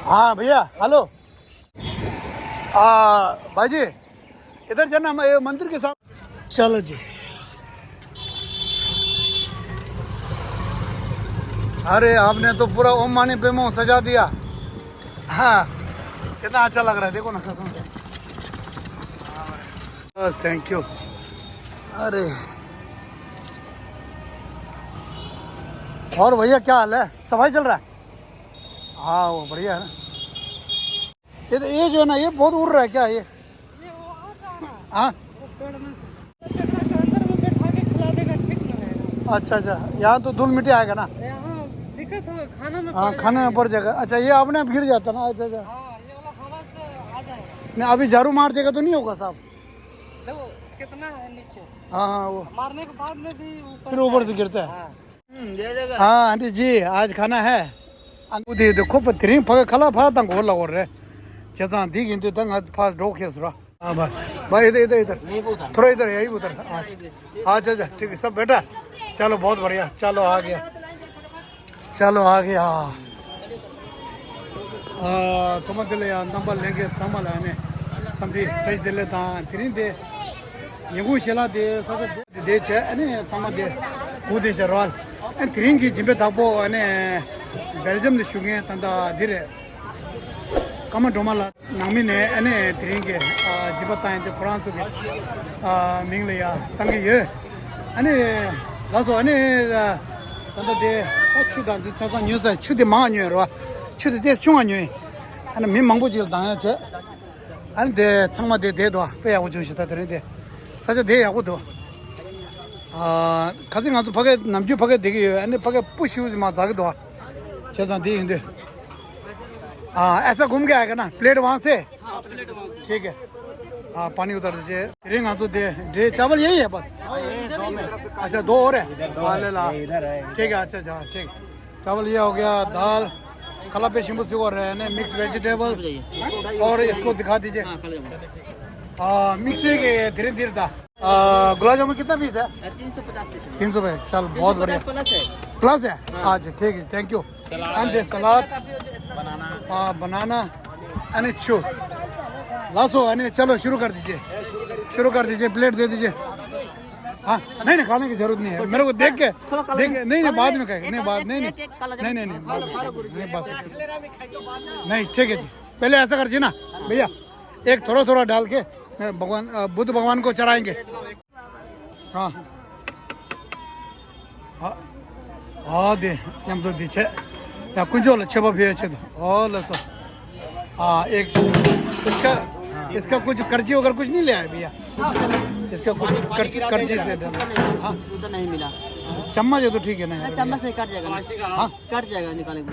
हाँ भैया हेलो। भाई जी इधर जाना ये मंदिर के साथ। चलो जी। अरे आपने तो पूरा ओम मानी पेमो सजा दिया। हाँ कितना अच्छा लग रहा है देखो ना कसम से। बस थैंक यू। अरे और भैया क्या हाल है, सफाई चल रहा है? हाँ वो बढ़िया है ना। ये जो है ना ये बहुत उड़ रहा है क्या ये? हाँ अच्छा अच्छा, यहाँ तो धूल मिट्टी आएगा ना। दिक्कत होगा खाना में। हाँ खाने में पड़ जाएगा। अच्छा ये अपने आप गिर जाता ना। अच्छा अच्छा, ये वाला हवा से आ जाएगा। नहीं अभी झाड़ू मार देगा तो नहीं होगा साहब। देखो कितना है नीचे। हाँ हाँ वो मारने के बाद में भी फिर ऊपर से गिरता है। हाँ। हाँ आंटी जी आज खाना है अंगूठी देखो पत्थरी फगे खला फा तंग हो लगो रे जैसा दी गिनते तंग फास्ट रोक है सुरा। हाँ बस भाई इधर इधर इधर थोड़ा इधर यही उधर। अच्छा अच्छा ठीक है सब बेटा। चलो बहुत बढ़िया। चलो आ गया, चलो आ गया। तुम दिले नंबर लेंगे संभाल आने समझी पैसे दिले था तिरी दे यंगू शेला दे सब दे छे अने समा दे कूदे शरवाल अन तिरिंग की जिम्मे तापो अने बेल्जियम दे शुगे तंदा दिरे कम डोमाला नामी ने अने तिरिंग के जिबताएं दे फ्रांस के मिंगले या तंगे ये अने लासो अने तंदा दे छुदा दे सासा न्यूज़ छुदे मा न्यू रो छुदे दे चुंगा न्यू अने मिन मंगबो जिल दाया छे अने दे छंगमा दे दो पे या वो जोशी ता दे 사자 돼 하고도 가진 아주 밖에 남주 밖에 되게 안에 밖에 부시우지 마 자기도 제가 देंगे ऐसा घूम के आएगा ना प्लेट वहां से। ठीक है हाँ पानी उतर दीजिए। रिंग आंसू दे चावल यही है बस। अच्छा दो और है ला ठीक है। अच्छा अच्छा ठीक चावल ये हो गया दाल खला पे शिमू से और है मिक्स वेजिटेबल और इसको दिखा दीजिए। मिक्स है धीरे धीरे था। गुलाब जामुन कितना पीस है? 350 रुपये। चल बहुत बढ़िया प्लस है आज। ठीक है थैंक यू। सलाद बनाना अने छो लासो अने चलो शुरू कर दीजिए प्लेट दे दीजिए। हाँ नहीं नहीं खाने की जरूरत नहीं है मेरे को देख के नहीं बाद में कहेगा नहीं बाद नहीं बस नहीं ठीक है जी। पहले ऐसा कर जी ना भैया एक थोड़ा थोड़ा डाल के भगवान बुद्ध भगवान को चढ़ाएंगे। हाँ हाँ दे हम तो दीछे या कुछ जो लच्छे भी अच्छे तो और लसो। हाँ एक इसका कुछ कर्ची वगैरह कुछ नहीं ले आए भैया इसका कुछ कर्ची से हाँ नहीं मिला चम्मच है तो ठीक है ना चम्मच नहीं कट जाएगा। हाँ कट जाएगा निकालेंगे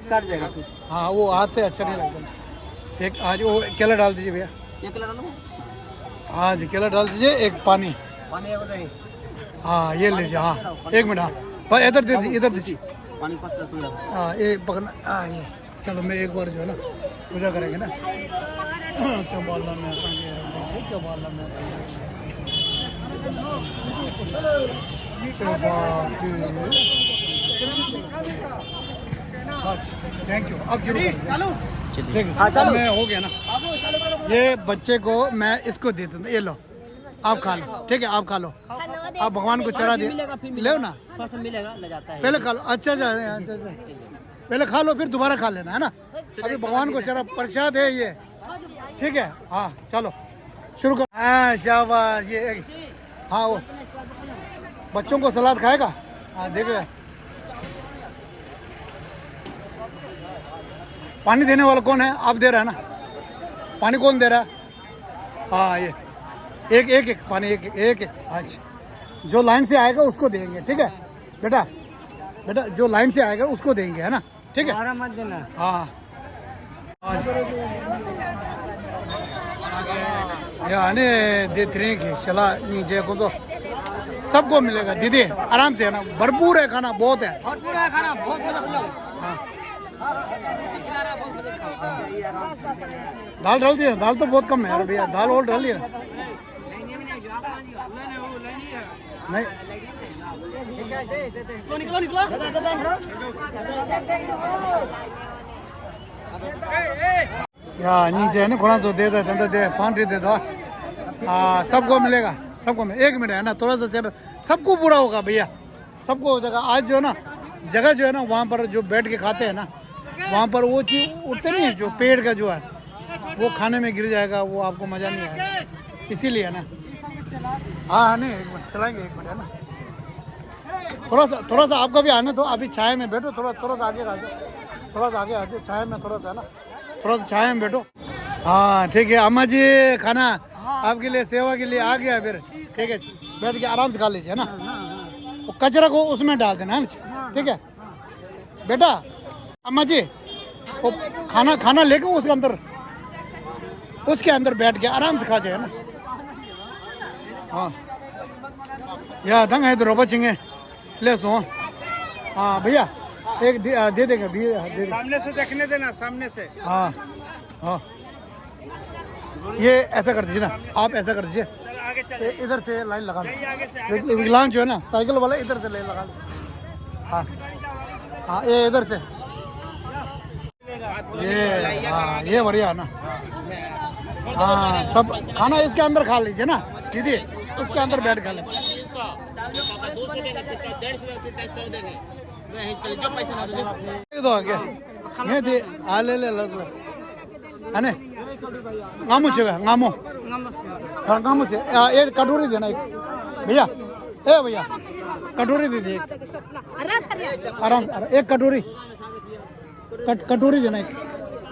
कट जाएगा। हाँ वो हाथ से अच्छा नहीं लगता। एक आज वो केला डाल दीजिए भैया। ये केला डालो। हाँ जी केला डाल दीजिए एक पानी। हाँ ये लीजिए। हाँ एक मिनट। हाँ भाई इधर दीजिए हाँ ये पकड़ना। हाँ ये चलो मैं एक बार जो है ना पूजा करेंगे ना क्या बोलना मैं क्या बोलना मैं थैंक यू। अब शुरू ठीक है मैं हो गया ना। ये बच्चे को मैं इसको देता हूँ ये लो आप खा लो। ठीक है आप खा लो आप भगवान को चढ़ा दे ले ना पहले खा लो। अच्छा अच्छा अच्छा अच्छा पहले खा लो फिर दोबारा खा लेना है ना। अभी भगवान को चढ़ा प्रसाद है ये। ठीक है हाँ चलो शुरू कर। हाँ शाबाश ये हाँ वो बच्चों को सलाद खाएगा। हाँ देख रहे पानी देने वाला कौन है? आप दे रहा है ना पानी कौन दे रहा है? हाँ ये एक पानी एक अच्छा जो लाइन से आएगा उसको देंगे। ठीक है बेटा जो लाइन से आएगा उसको देंगे है ना। ठीक है मत देना। हाँ यानी दे की चला नीचे को तो सबको मिलेगा दीदी आराम से है ना। भरपूर है खाना बहुत है हाँ दाल डाल दिया दाल तो बहुत कम है यार भैया दाल और डाल दिया नहीं या नीचे है ना खुरान तो दे दो धंधा दे फांटी दे दो हाँ सबको मिलेगा सबको एक मिनट है ना थोड़ा सा सबको पूरा होगा भैया सबको हो जाएगा आज जो है ना जगह जो है ना वहाँ पर जो बैठ के खाते हैं ना वहाँ पर वो चीज़ उठते नहीं है जो पेड़ का जो है वो खाने में गिर जाएगा वो आपको मज़ा नहीं आएगा इसीलिए ना हाँ नहीं एक मिनट चलाएंगे एक मिनट है ना थोड़ा सा आपका भी आने तो अभी छाया में बैठो थोड़ा सा आगे आ जाओ थोड़ा सा आगे आ जाओ छाया में थोड़ा सा ना थोड़ा सा छाया में बैठो हाँ ठीक है अम्मा जी खाना आपके लिए सेवा के लिए आ गया फिर ठीक है बैठ के आराम से खा लीजिए ना वो कचरा को उसमें डाल देना है ना ठीक है बेटा अम्मा जी वो खाना लेके उसके अंदर बैठ के आराम से खा जाए ना हाँ या दंग है तो रोबा चिंगे ले सो हाँ भैया एक दे देंगे सामने से देखने देना सामने से हाँ हाँ ये ऐसा कर दीजिए ना आप ऐसा कर दीजिए इधर से लाइन लगा लीजिए विकलांग जो है ना साइकिल वाला इधर से लाइन लगा लीजिए हाँ हाँ ये इधर से ये बढ़िया ना हाँ सब खाना इसके अंदर खा लीजिए ना दीदी इसके अंदर बैठ खा लीजिए दो आगे मैं दे ले लस है ना गामू छेगा गामू हाँ गामू से ये कटोरी देना एक भैया भैया कटोरी दे दे आराम एक कटोरी देना एक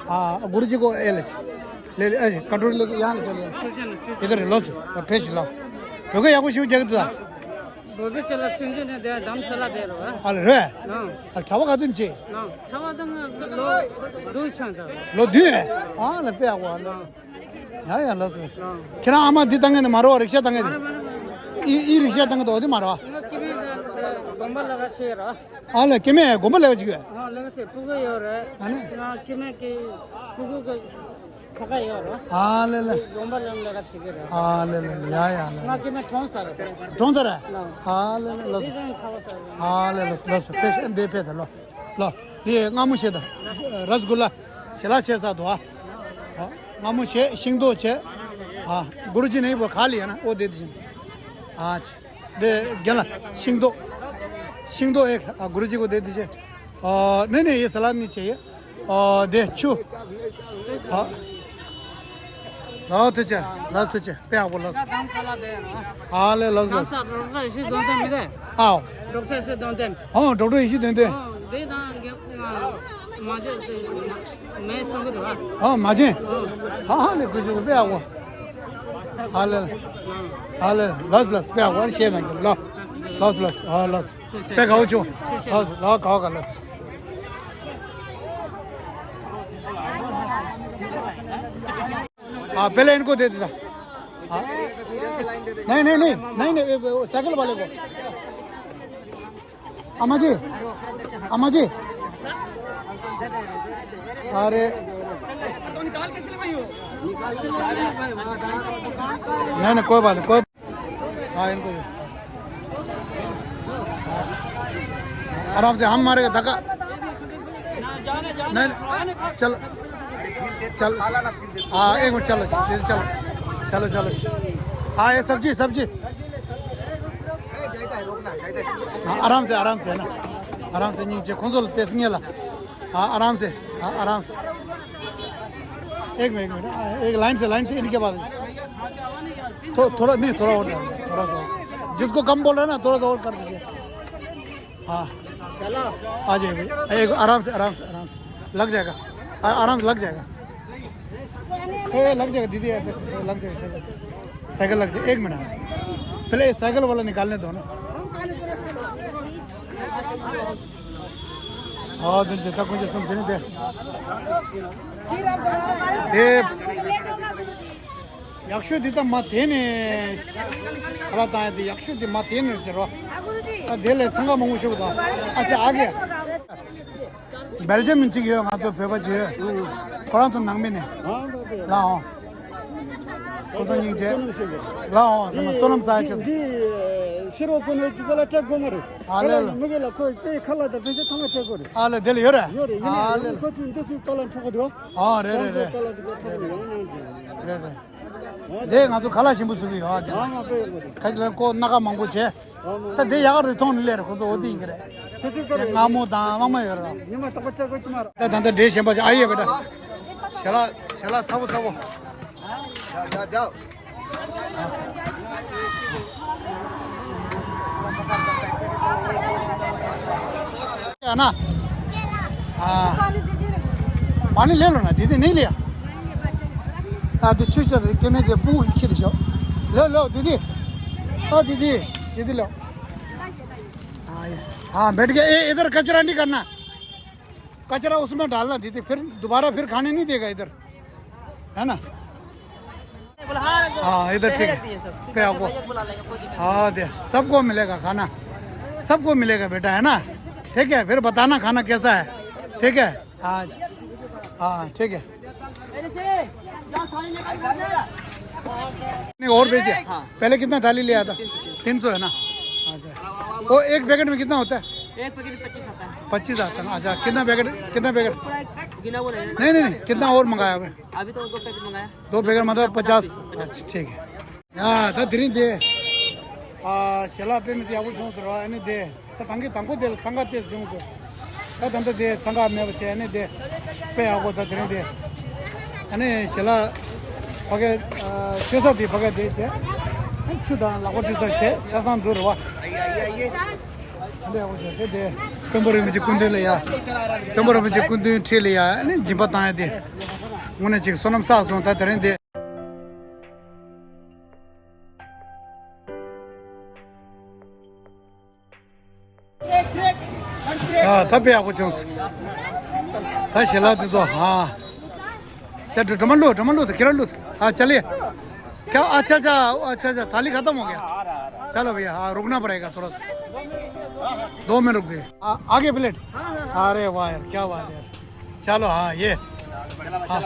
हाँ गुरु जी को ले कटोरी लेके यहाँ ले चलिए इधर लो फेस लाओ क्योंकि यहाँ कुछ जगह था Bobi chala chinju ne de dam chala de ro al re no al chawa ka din che no chawa dang lo du chan da lo di ah la pe wa ya lo kira ama di tang ne maro rickshaw tang ne e rickshaw तंग तो होती मारो किबी गोंबल लगा छे रा हां ले किमे गोंबल लगा छिगे हां लगा छे पुगो यो रे ना किमे के पुगो के छका यो रो हां ले गोंबल लगा छे रे हां ले या ना किमे ठोंसा रे हां ले हां ले पेश दे पे लो ये ngamu she da rasgulla shila che sa do हां ngamu she shingdo che हां गुरुजी नहीं वो खा लिया ना वो दे दीजिए आज दे गला सिंगदो एक गुरुजी को दे दीजिए और नहीं ये सलाद नहीं चाहिए और दे चू हाँ लाओ तो पे आप बोलो हाँ ले लो आओ हाँ डॉक्टर इसी देते हाँ माजे हाँ ले कुछ पे आओ हाले लस पे आवर शेयर ना लो लस हां लस पे खाओ जो लो खाओ का लस हां पहले इनको दे देता नहीं साइकिल वाले को अम्मा जी अरे नहीं कोई बात नहीं कोई हाँ इनको आराम से हम मारेगा धक्का नहीं चल हाँ एक मिनट चलो हाँ ये सब्जी हाँ आराम से है ना आराम से नीचे खुंजो तेसंगेला हाँ आराम से एक मिनट एक लाइन से इनके बाद थोड़ा और थोड़ा सा जिसको कम बोल रहे हैं ना थोड़ा सा और कर दीजिए हाँ चलो आ जाइए भाई एक आराम से लग जाएगा आराम से लग जाएगा दीदी ऐसे लग जाएगा साइकिल लग जाएगा एक मिनट पहले साइकिल वाला निकालने दो ना हाँ दिन से तक मुझे समझने दे yakşu dita matene alata de yakşu de matene sero dele thanga mongu shoda acha age belgium minchi gyo nga to pheba je koran to nangmene la ho kodoni je la ho sonam sa che 싫어 보내 지가 tek 거머리. 알레. 누구라 그 칼라다 대체 통화 되거리. 알레 델 요래. 요래 알레. 이네 그 인도수 칼라 쳐거든. 아 레레레. 레레. 내 가도 갈라 신부수기 요. 아마 배거든. 가지랑 고 나가 망고체. 내 야가를 돈 내려. 거도 어디 그래. 저쪽에 나무다 마마여라. 니마 똑같이 거지 마라. 단단 내 셴바지 아예 베다. 샬라 차고 차고. जाओ है ना हाँ पानी ले लो ना दीदी नहीं लिया हाँ तो चुच जाते किन्हें दे पूछ खिल जाओ लो लो दीदी ओ दीदी दीदी लो हाँ बैठ गया इधर कचरा नहीं करना कचरा उसमें डालना दीदी फिर दोबारा फिर खाने नहीं देगा इधर है ना हाँ इधर ठीक है पे आपको हाँ दे सबको मिलेगा खाना सबको मिलेगा बेटा है ना ठीक है फिर बताना खाना कैसा है ठीक है आज हाँ ठीक है नहीं और भेजिए पहले कितना थाली लिया था 300 है ना अच्छा वो एक पैकेट में कितना होता है एक पैकेट 25 आता है 25 आता है ना अच्छा कितना पैकेट पूरा गिना हुआ रहेगा नहीं कितना और मंगाया आपने अभी तो 2 पैकेट मंगाया 2 पैकेट मतलब 50 अच्छा ठीक है हाँ तो धीरे दे शेला पे में जाओ जो तो है दे तंगे तंगो दे संगा ते जो तो तंगे दे संगा में बचे ने दे पे आओ तो धीरे दे अने शेला पगे कैसा दी पगे दे छे छुदा लागो दी छे छसान दूर वा दे आओ दे तंबरे में कुंदे ले या तंबरे में कुंदे ठे ले या ने जिबता दे उन्हें चिक सोनम सा सोता धीरे दे हाँ तब भी आपको चौंस ताकि लाते तो हाँ चलो टमाटो तो किरण लो हाँ चलिए क्या अच्छा थाली खत्म हो गया चलो भैया हाँ रुकना पड़ेगा थोड़ा सा 2 मिनट रुक गए आगे प्लेट अरे वाह यार क्या बात है यार चलो हाँ ये हाँ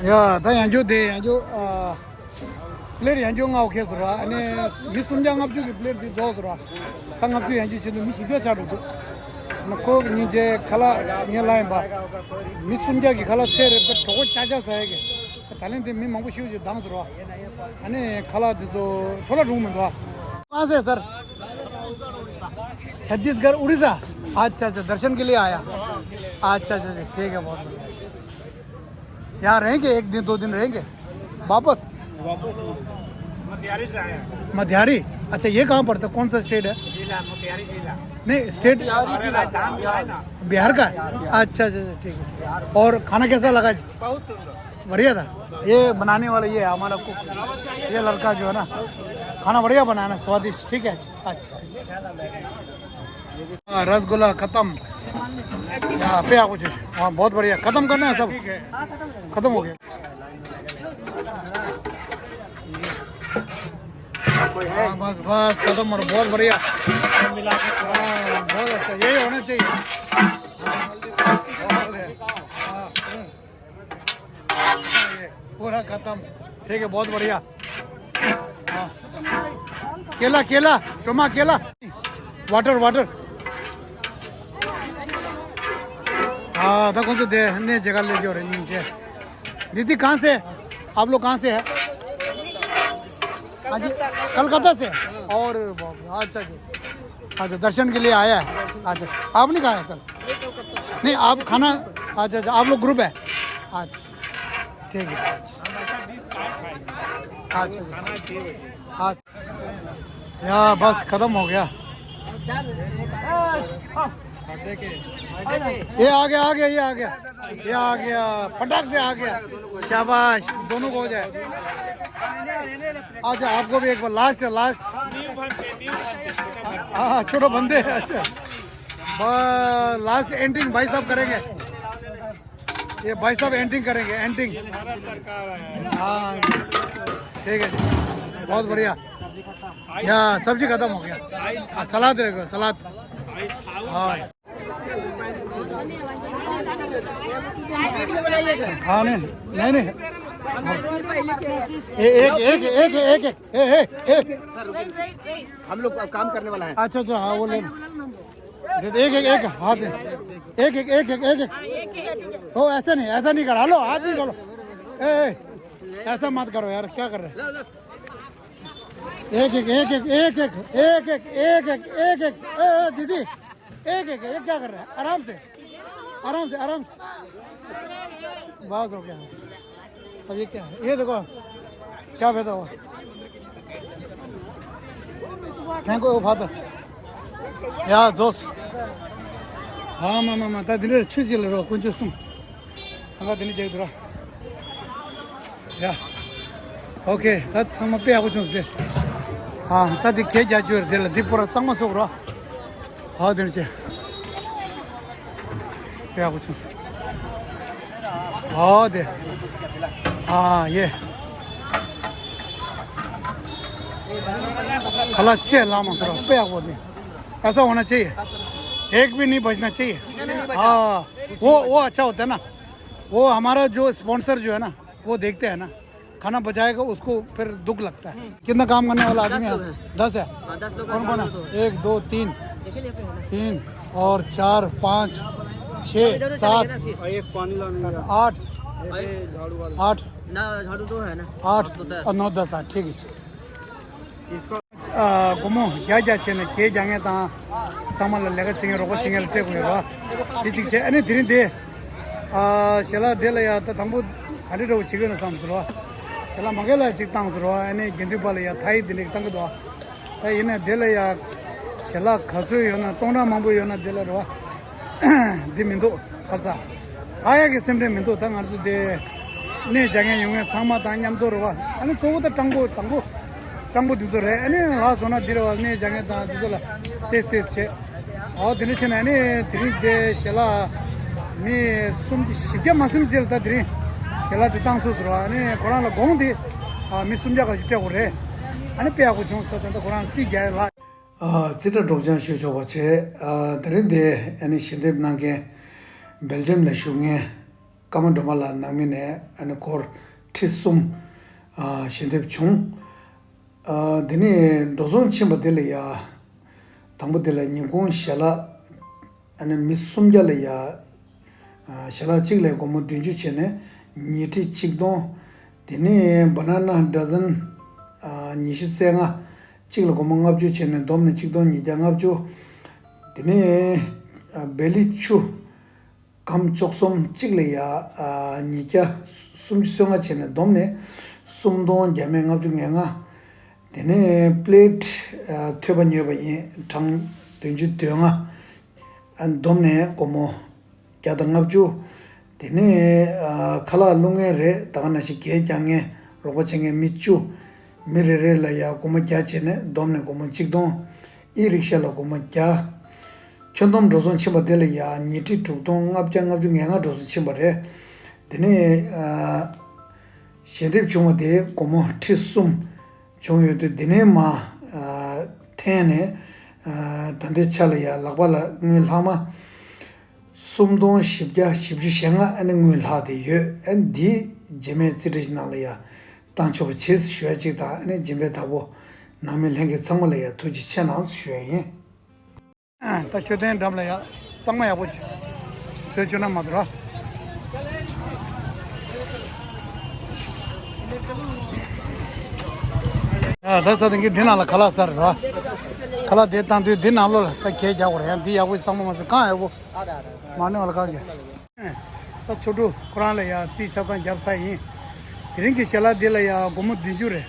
야, 다 양조대 양조 플레이 양조 ngau khe sura ane misumja ngap ju ki plate di do sura ngap ju yanji chinu misibya charu na ko ni je khala ni lai ba misumja ki khala chere pe to chaja sa ge talen de mi mangu shiu je dang sura ane khala de to thoda room में दो कहां से sir Chhattisgarh Orissa अच्छा दर्शन के लिए आया अच्छा ठीक है बहुत बढ़िया यहाँ रहेंगे 1 दिन 2 दिन रहेंगे वापस मध्यारी से आया मध्यारी अच्छा ये कहाँ पड़ता है कौन सा स्टेट है जिला मध्यारी जिला नहीं स्टेट राजस्थान बिहार ना बिहार का अच्छा ठीक है और खाना कैसा लगा जी बहुत सुंदर बढ़िया था ये बनाने वाला ये है हमारा कुक ये लड़का जो है ना खाना बढ़िया बनाना स्वादिष्ट ठीक है अच्छा रसगुल्ला खत्म पे कुछ हाँ बहुत बढ़िया खत्म करना है सब खत्म हो गया हाँ बस खत्म और बहुत बढ़िया बहुत अच्छा यही होना चाहिए पूरा खत्म ठीक है बहुत बढ़िया हाँ केला टोमा केला वाटर हाँ कौन से दे ने जगह ले गए नीचे दीदी कहाँ से आप लोग कहाँ से है हाँ जी कलकत्ता से और अच्छा दर्शन के लिए आया है अच्छा आप नहीं कहा है सर नहीं आप खाना अच्छा आप लोग ग्रुप है अच्छा ठीक है अच्छा यार बस खत्म हो गया ये आ गया फटाक से आ गया शाबाश दोनों को हो जाए अच्छा आपको भी एक बार लास्ट हाँ छोटा बंदे अच्छा लास्ट एंडिंग भाई साहब करेंगे, ये भाई साहब एंडिंग करेंगे, एंडिंग। हाँ ठीक है जी, बहुत बढ़िया। यहाँ सब्जी खत्म हो गया, सलाद रहेगा, सलाद। हाँ हाँ नहीं नहीं नहीं, एक एक एक एक एक एक हम लोग काम करने वाला है। अच्छा अच्छा, हाँ वो ले एक एक एक हाथ दे, एक एक एक एक एक हो, ऐसा नहीं कर, हेलो हाथ नहीं खोलो, ऐसा मत करो यार, क्या कर रहे हैं? एक एक एक एक एक एक एक एक एक एक एक एक दीदी, एक एक एक क्या कर रहे हैं? आराम से आराम से आराम से, बस हो गया। अब ये क्या है? ये देखो क्या बेटा हुआ, थैंक यू फादर या जोश। हाँ मामा माता दिन 추지를 로 kunci sum angka dini jadi dulu ya. Oke tat sama pe aku cuma deh. Tadi keja jual deh, di pura sama sokro. Dini sih pe aku cuma deh. Ye kalau cie lama sokro pe aku deh, ऐसा होना चाहिए, एक भी नहीं बचना चाहिए। हाँ वो अच्छा होता है ना, वो हमारा जो स्पॉन्सर जो है ना, वो देखते हैं ना, खाना बचाएगा उसको फिर दुख लगता है। कितना काम करने वाला आदमी है? 10 है। कौन कौन है? 1 2 3 3 और 4 5 6 7 एक पानी लाने 8 8 ना झाड़ू तो है ना, 8 और 9 10 8 ठीक है। 고모 야자체는 계장에다 사말을 내가 챙겨놓고 챙겨를 떼고 해봐. 이 직체 아니 드린데 셀라 델라야 당부 가리로 지금은 삼스러 셀라 먹을라 직당스러 아니 gendi발이야 타이 드릭 당도 얘네 델라야 셀라 가수요나 동남아부요나 델라로 디민도 가자 아야게 셈레민도 당아도 내 장에 용에 상마다 냠도로 와 아니 저거도 당부 두더래 아니 와서나 들어와네 장에다 두더라 테스트 드니chen 아니 드리데 셀라 니 숨기 쉽게 말씀드릴다 드리 셀라 땅수 들어와네 고란로 공디 미 숨자가 진짜 그래 아니 빼하고 좀 썼던데 고란 찌게라 지다 도장 쇼쇼바체 드린데 아니 신데브나게 벨지엄 레슈게 까만도말라 나미네 아니 콜 티숨 신데브충 드니 도존 침바델이야 당부델라 니고 샬라 아니 미숨잘이야 샬라 찍래 고모 딘주체네 니티 찍도 드니 바나나 더즌 니슈세가 찍을 고몽압주 체네 domne 찍도 니장압주 드니 벨리추 감쪽솜 찍래야 니자 숨성아 체네 domne 숨동 자맹압 중에가 데네 플레이트 퇴번여바이 당 된주 되어가 안 domne como 야당압주 데네 칼라 롱에레 다가나시 계장에 로고청에 미추 미레레라야 como 자체네 domne como 찍동 이릭샬로 como 자 천돔 조선 치바델이야 니티 두동 압장압 중에 하나 조선 치바레 데네 셰뎁 중어데 como 티숨 종요도 디네마 테네 단대찰이야 라발라 닐하마 숨동 십자 십주생아 아는 닐하데요 엔디 제메 트리지널이야 당초부 체스 쉬어지다 아니 제메다고 남을 행게 정말이야 도지 채나스 쉬어예 다 초된 담라야 정말야 보지 세주나 마드라 दस दिन की दिन आला खला सर रहा खला देता हूँ दिन आलो तक के जाओ रहे हैं दिया वो समझ में कहाँ है वो मारने वाला कहाँ गया तो छोटू कुरान ले यार सी छाता जब सा ही दिन की चला दे ले यार गुम्मत दिजू रे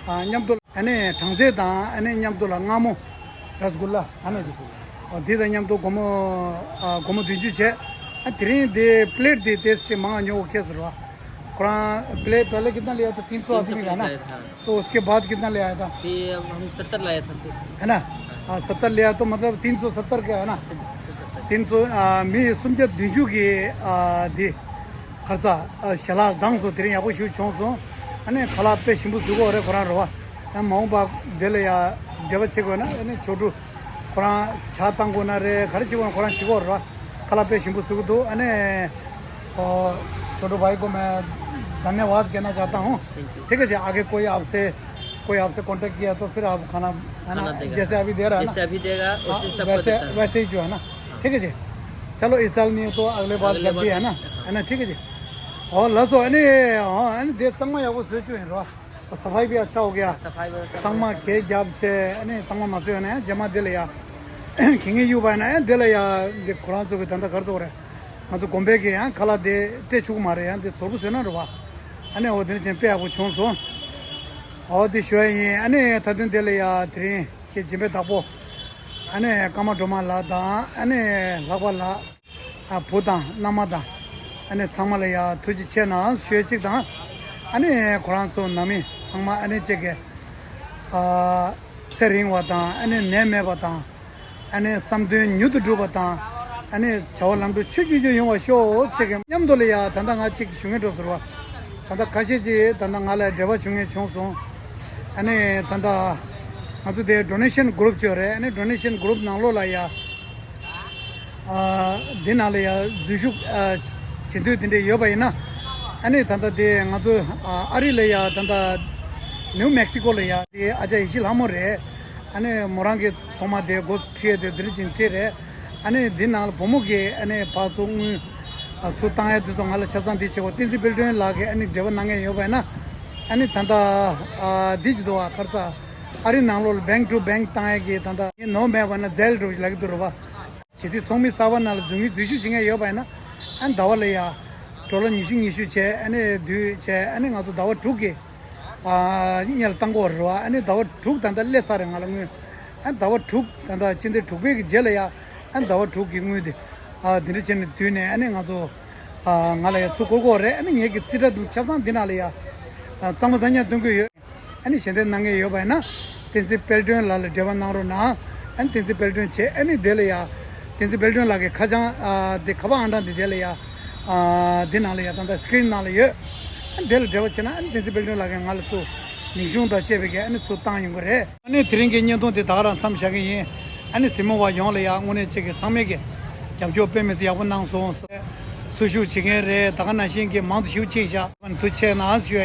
न्याम तो अने ठंडे दा अने न्याम तो लगामो रसगुल्ला अने जिसको और दे न्याम तो गुम्मत दिजू छे तेरे दे प्लेट दे तेज से मांगा न्यो कैसे रहा कुरान प्लेट पहले कितना लिया था 380 का ना तो उसके बाद कितना ले आया था हम 70 लाए थे है ना 70 लिया तो मतलब 370 का है ना तीन मी सुनते दुजू की दी खसा शला दांग सो तेरे याबो शु छों सो अने खला पे शिंबु सुगो रे कोरा रवा माउ बा देले या देव छेगो ना अने छोटू कोरा छा तांगो ना रे खरे छेगो कोरा छिगो रवा खला पे शिंबु सुगो दो अने छोटू भाई को मैं धन्यवाद कहना चाहता हूँ ठीक है जी आगे कोई आपसे कांटेक्ट किया तो फिर आप खाना है ना जैसे अभी दे रहा है जैसे अभी देगा वैसे ही जो है ना ठीक है जी चलो इस साल नहीं तो अगले बार जब भी है ना ठीक है जी और लसो है देख संगमा या वो सोचो है रो सफाई भी अच्छा हो गया संगमा के जब से संगमा मसे है जमा दिले या खिंगे यू बाय ना दिले या दे कुरान तो धंधा कर दो रे मैं तो गोंबे के यहाँ खला दे ते चुक मारे हैं दे सोबु से ना रोवा अने वो दिन से पे आपको छों सो और दिशो ये अने थदिन दिले या थ्री के जिम्मे तापो अने कमा डोमा ला दा अने लगवा ला पुदा नमादा अने संगमा या तुझी चेना शुचिक दा अने कुरान तो नमी संगमा अने चेके सेरिंग वाता अने नेमे वाता अने समदु न्यूद डू वाता अने चावलंदु 추주주 영화 쇼 책임 냠돌이야 단단한 책 중에도 들어와 단다 가시지 단단한 대화 중에 총송 अने तंदा मतलब दे डोनेशन ग्रुप जो रहे अने डोनेशन ग्रुप नालो लाया दिन आले या जुशु चिंतु दिन दे यो भाई ना अने तंदा दे मतलब अरी लाया तंदा न्यू मैक्सिको लाया ये आजा इसी लामो रहे अने मोरांगे तोमा दे गोट ठे दे द्रिचिन ठे रहे अने दिन आल पोमुगे अने पासों सुतांगे तो आले चसान दिचे को तीन बिल्डिंग लागे अने देवन नांगे यो भाई ना अने तंदा दिज दो खर्चा अरे नालो बैंक टू बैंक ताएगी तंदा ये नो मैं वना जेल रोज लग दो रवा किसी सोमी सावन नाल जुंगी दुशु जिंगे यो बाय ना अन दवा ले या टोलो निशु छे अने दु छे अने गातो दवा ठुके न्याल तंगो रवा अने दवा ठुक तंदा ले सारे गालंग अन दवा ठुक तंदा चिंदे ठुके की जेल या अन दवा ठुक की मुदे दिने चेने दुने अने गातो गाले सुकोगो रे अने ये की चिरा दु चसान दिनाले या तमसanya dungu yo ani shende nange yo ba na tinsi peldon la le devan naro na an tinsi peldon che ani dele ya tinsi peldon la ke khaja de khaba anda de dele ya dinale ya tanda screen na le ye an dele dewa chena an tinsi peldon la ke ngal so nishung da chebe ke ani so tang yung re ani tringe nyen don de dara sam sha ge yin ani simo wa yong le ya ngone che ke samme ke jam jo pe me ya won nang so su shu chi ge re da ga na shin ke mang du shu chi sha tu che na shu